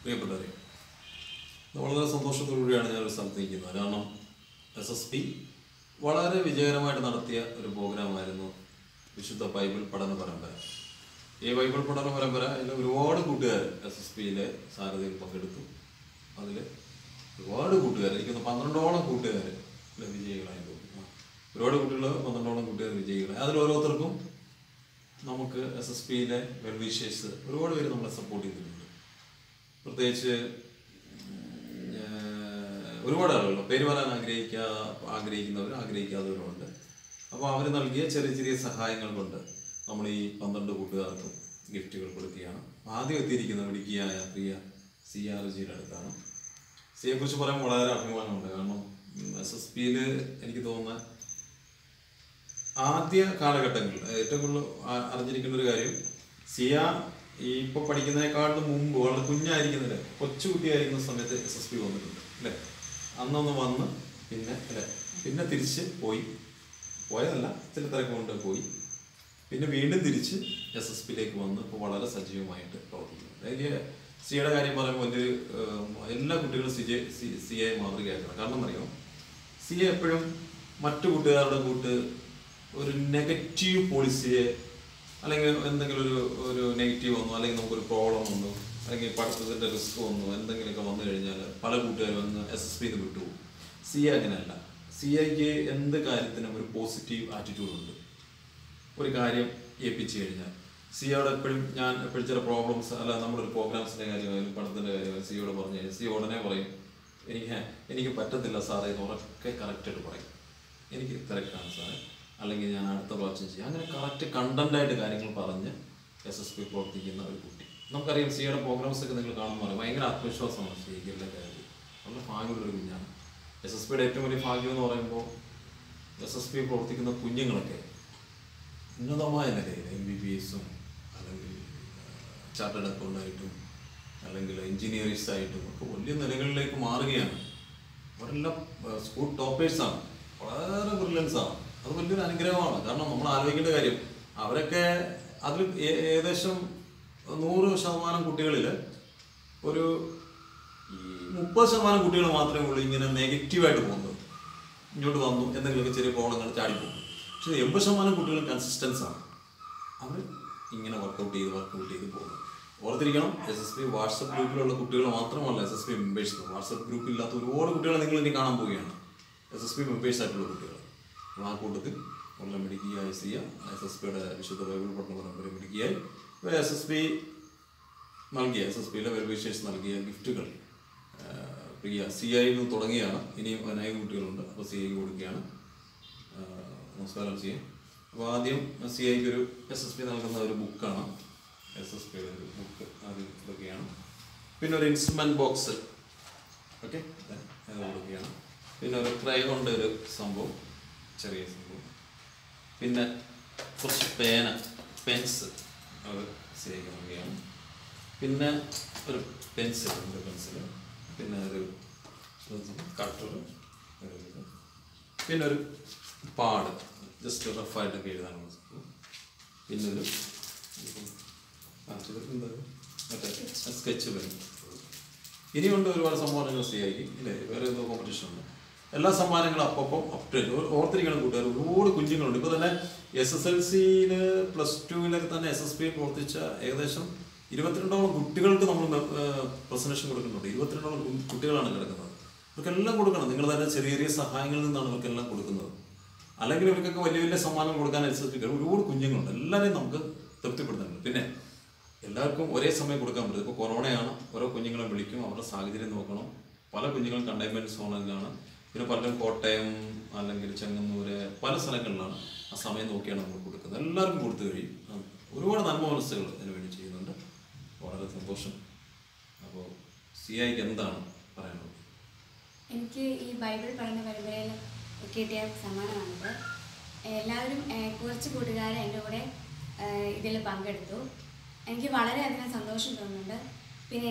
പ്രിയപ്പെട്ടവരെ, വളരെ സന്തോഷത്തോടുകൂടിയാണ് ഞാനൊരു സ്ഥലത്ത് നിൽക്കുന്നത്. കാരണം SSP വളരെ വിജയകരമായിട്ട് നടത്തിയ ഒരു പ്രോഗ്രാമായിരുന്നു വിശുദ്ധ ബൈബിൾ പഠന പരമ്പര. ഈ ബൈബിൾ പഠന പരമ്പര അതിൽ ഒരുപാട് കൂട്ടുകാർ SSPയിലെ സാരഥിയിൽ പങ്കെടുത്തു. അതിൽ ഒരുപാട് കൂട്ടുകാർ, എനിക്കൊന്ന് 12ഓളം കൂട്ടുകാർ വിജയികളായി തോന്നുന്നു. ഒരുപാട് കുട്ടികൾ 12ഓളം കൂട്ടുകാർ വിജയികളായി. അതിൽ ഓരോരുത്തർക്കും നമുക്ക് SSPയിലെ വെൽവിഷേഴ്സ് ഒരുപാട് പേര് നമ്മളെ സപ്പോർട്ട് ചെയ്തിട്ടുണ്ട്. പ്രത്യേകിച്ച് ഒരുപാട് ആളുകൾ, പേര് പറയാൻ ആഗ്രഹിക്കുന്നവരും ആഗ്രഹിക്കാത്തവരുമുണ്ട്. അപ്പോൾ അവർ നൽകിയ ചെറിയ ചെറിയ സഹായങ്ങൾ കൊണ്ട് നമ്മൾ ഈ 12 കൂട്ടുകാർക്കും ഗിഫ്റ്റുകൾ കൊടുക്കുകയാണ്. ആദ്യം എത്തിയിരിക്കുന്ന മിടുക്കിയായ പ്രിയ CRGയുടെ അടുത്താണ്. സിയെക്കുറിച്ച് പറയാൻ വളരെ അഭിമാനമുണ്ട്. കാരണം SSPയിൽ എനിക്ക് തോന്നുന്ന ആദ്യ കാലഘട്ടങ്ങളിൽ ഏറ്റവും കൂടുതൽ അറിഞ്ഞിരിക്കുന്ന ഒരു കാര്യം, സിയ ഈ ഇപ്പോൾ പഠിക്കുന്നതിനേക്കാളും മുമ്പ് വളരെ കുഞ്ഞായിരിക്കുന്നില്ല, കൊച്ചുകുട്ടിയായിരിക്കുന്ന സമയത്ത് SSP വന്നിട്ടുണ്ട് അല്ലേ. അന്നൊന്ന് വന്ന് പിന്നെ തിരിച്ച് പോയതല്ല, ചില തിരക്ക് കൊണ്ട് പോയി, പിന്നെ വീണ്ടും തിരിച്ച് SSPയിലേക്ക് വന്ന് ഇപ്പോൾ വളരെ സജീവമായിട്ട് പ്രവർത്തിക്കുന്നു. എനിക്ക് സിയുടെ കാര്യം പറയുമ്പോൾ എല്ലാ കുട്ടികളും സിയെ മാതൃകയാക്കണം. കാരണം അറിയാം, സിയെ എപ്പോഴും മറ്റു കൂട്ടുകാരുടെ ഒരു നെഗറ്റീവ് പോളിസിയെ, അല്ലെങ്കിൽ എന്തെങ്കിലും ഒരു നെഗറ്റീവ് വന്നു, അല്ലെങ്കിൽ നമുക്കൊരു പ്രോബ്ലം വന്നു, അല്ലെങ്കിൽ പഠിത്തത്തിൻ്റെ റിസ്ക് വന്നു, എന്തെങ്കിലുമൊക്കെ വന്നു കഴിഞ്ഞാൽ പല കൂട്ടുകാരും വന്ന് SSPയിൽ വിട്ടുപോകും. സിയ അങ്ങനെയല്ല. സിയയ്ക്ക് എന്ത് കാര്യത്തിനും ഒരു പോസിറ്റീവ് ആറ്റിറ്റ്യൂഡ് ഉണ്ട്. ഒരു കാര്യം ഏൽപ്പിച്ചു കഴിഞ്ഞാൽ സിയോട് ഞാൻ എപ്പോഴും ചില പ്രോബ്ലംസ്, അല്ല നമ്മുടെ ഒരു പ്രോഗ്രാംസിൻ്റെ കാര്യമായാലും പഠിത്തത്തിൻ്റെ കാര്യമായാലും സിയോട് പറഞ്ഞു കഴിഞ്ഞാൽ സിയ ഉടനെ പറയും, എനിക്ക് പറ്റത്തില്ല സാറേ എന്ന് ഉറക്കെ കറക്റ്റായിട്ട് പറയും. എനിക്ക് തിരക്കാണ് സാറേ, അല്ലെങ്കിൽ ഞാൻ അടുത്ത പ്രാവശ്യം ചെയ്യാം. അങ്ങനെ കറക്റ്റ് കണ്ടൻ്റായിട്ട് കാര്യങ്ങൾ പറഞ്ഞ് SSP പ്രവർത്തിക്കുന്ന ഒരു കുട്ടി. നമുക്കറിയാം സിയുടെ പ്രോഗ്രാംസൊക്കെ നിങ്ങൾ കാണുമ്പോൾ ഭയങ്കര ആത്മവിശ്വാസമാണ് സിക്ക് എല്ലാ കാര്യത്തിൽ. വളരെ ഭാഗ്യമുള്ളൊരു കുഞ്ഞാണ്. SSPയുടെ ഏറ്റവും വലിയ ഭാഗ്യം എന്ന് പറയുമ്പോൾ SSP പ്രവർത്തിക്കുന്ന കുഞ്ഞുങ്ങളൊക്കെ ഉന്നതമായ നിലയിൽ MBBSും അല്ലെങ്കിൽ ചാർട്ടേഡ് അക്കൗണ്ടായിട്ടും അല്ലെങ്കിൽ എൻജിനീയേഴ്സ് ആയിട്ടും ഒക്കെ വലിയ നിലകളിലേക്ക് മാറുകയാണ്. അവരെല്ലാം സ്കൂൾ ടോപ്പേഴ്സാണ്, വളരെ ബ്രില്യൻസാണ്. അത് വലിയൊരു അനുഗ്രഹമാണ്. കാരണം നമ്മൾ ആലോചിക്കേണ്ട കാര്യം, അവരൊക്കെ അതിൽ ഏകദേശം 100% കുട്ടികളിൽ ഒരു 30% കുട്ടികൾ മാത്രമേ ഉള്ളൂ ഇങ്ങനെ നെഗറ്റീവായിട്ട് പോകുന്നത്. ഇങ്ങോട്ട് വന്നു എന്തെങ്കിലുമൊക്കെ ചെറിയ പ്രോബ്ലങ്ങൾ ചാടിപ്പോകും. പക്ഷേ 80% കുട്ടികളും കൺസിസ്റ്റൻസാണ്. അവർ ഇങ്ങനെ വർക്കൗട്ട് ചെയ്ത് പോകുന്നു. ഓർത്തിരിക്കണം, SSP വാട്സപ്പ് ഗ്രൂപ്പിലുള്ള കുട്ടികൾ മാത്രമല്ല SSP മെമ്പേഴ്സ്. വാട്സപ്പ് ഗ്രൂപ്പില്ലാത്ത ഒരുപാട് കുട്ടികളെ നിങ്ങൾ ഇനി കാണാൻ പോവുകയാണ്, SSP മെമ്പേഴ്സ് ആയിട്ടുള്ള കുട്ടികൾ. ആ കൂട്ടത്തിൽ വളരെ മിടുക്കിയായി സിയ SSPയുടെ വിശുദ്ധ ബൈബിൾ പഠന പരമ്പര മിടുക്കിയായി SSPയിലെ വെൽവിഷേഴ്സ് നൽകിയ ഗിഫ്റ്റുകൾ പ്രിയ സിയയിൽ നിന്ന് തുടങ്ങിയാണ്. ഇനിയും അനേകം കുട്ടികളുണ്ട്. അപ്പോൾ സിയയ്ക്ക് കൊടുക്കുകയാണ്. നമസ്കാരം സിയ. അപ്പോൾ ആദ്യം സിയയ്ക്ക് ഒരു SSP നൽകുന്ന ഒരു ബുക്കാണ്, SSPയുടെ ഒരു ബുക്ക് ആദ്യം കൊടുക്കുകയാണ്. പിന്നെ ഒരു ഇൻസ്ട്രുമെൻറ്റ് ബോക്സ്, ഓക്കെ, അത് കൊടുക്കുകയാണ്. പിന്നെ ഒരു ക്രയോണിൻ്റെ ഒരു സംഭവം, ചെറിയ സംഭവം. പിന്നെ കുറച്ച് പെൻസ് അത് സിയയ്ക്ക് നൽകുകയാണ്. പിന്നെ ഒരു പെൻസിൽ, പിന്നെ ഒരു കട്ടർ, പിന്നെ ഒരു പാട് ജസ്റ്റ് റഫായിട്ടൊക്കെ എഴുതാനുള്ള സംഭവം. പിന്നെ ഒരു സ്കെച്ച് പെൻ. ഇനിയുണ്ട് ഒരുപാട് സമ്മാനങ്ങൾ സിയയ്ക്ക് ഇല്ലേ. വേറെ എന്തോ കോമ്പറ്റീഷൻ ഉണ്ട്. എല്ലാ സമ്മാനങ്ങളും അപ്പം ഓർത്തിരിക്കണം കൂട്ടുകാർ. ഒരുപാട് കുഞ്ഞുങ്ങളുണ്ട്. ഇപ്പോൾ തന്നെ SSLCയിൽ +2 തന്നെ SSPയിൽ പ്രവർത്തിച്ച ഏകദേശം 22ഓളം കുട്ടികൾക്ക് നമ്മൾ പ്രസന്റേഷൻ കൊടുക്കുന്നുണ്ട്. 22ഓളം കുട്ടികളാണ് കിടക്കുന്നത്. ഇവർക്കെല്ലാം കൊടുക്കണം. നിങ്ങൾ തന്നെ ചെറിയ ചെറിയ സഹായങ്ങളിൽ നിന്നാണ് ഇവർക്കെല്ലാം കൊടുക്കുന്നത്. അല്ലെങ്കിൽ ഇവർക്കൊക്കെ വലിയ വലിയ സമ്മാനം കൊടുക്കാൻ SSPക്ക് ഒരുപാട് കുഞ്ഞുങ്ങളുണ്ട്. എല്ലാവരെയും നമുക്ക് തൃപ്തിപ്പെടുത്തുന്നുണ്ട്. പിന്നെ എല്ലാവർക്കും ഒരേ സമയം കൊടുക്കാൻ പറ്റും. ഇപ്പോൾ കൊറോണയാണ്, ഓരോ കുഞ്ഞുങ്ങളെ വിളിക്കും, അവരുടെ സാഹചര്യം നോക്കണം. പല കുഞ്ഞുങ്ങളും കണ്ടെയ്ൻമെൻറ്റ് സോണിലാണ്. പിന്നെ പലരും കോട്ടയം അല്ലെങ്കിൽ ചെങ്ങന്നൂര് പല സ്ഥലങ്ങളിലാണ്. ആ സമയം നോക്കിയാണ് നമ്മൾ കൊടുക്കുന്നത്. എല്ലാവർക്കും കൊടുത്തു കഴിയും. ഒരുപാട് നന്മ മനസ്സുകൾ അതിന് വേണ്ടി ചെയ്യുന്നുണ്ട്. വളരെ സന്തോഷം. അപ്പോൾ സിയയ്ക്ക് എന്താണ് പറയാനുള്ളത്? എനിക്ക് ഈ ബൈബിൾ പഠന പരമ്പരയിൽ കിട്ടിയ സമ്മാനമാണിത്. എല്ലാവരും കുറച്ച് കൂട്ടുകാരെ എൻ്റെ കൂടെ ഇതിൽ പങ്കെടുത്തു. എനിക്ക് വളരെയധികം സന്തോഷം തോന്നുന്നുണ്ട്. പിന്നെ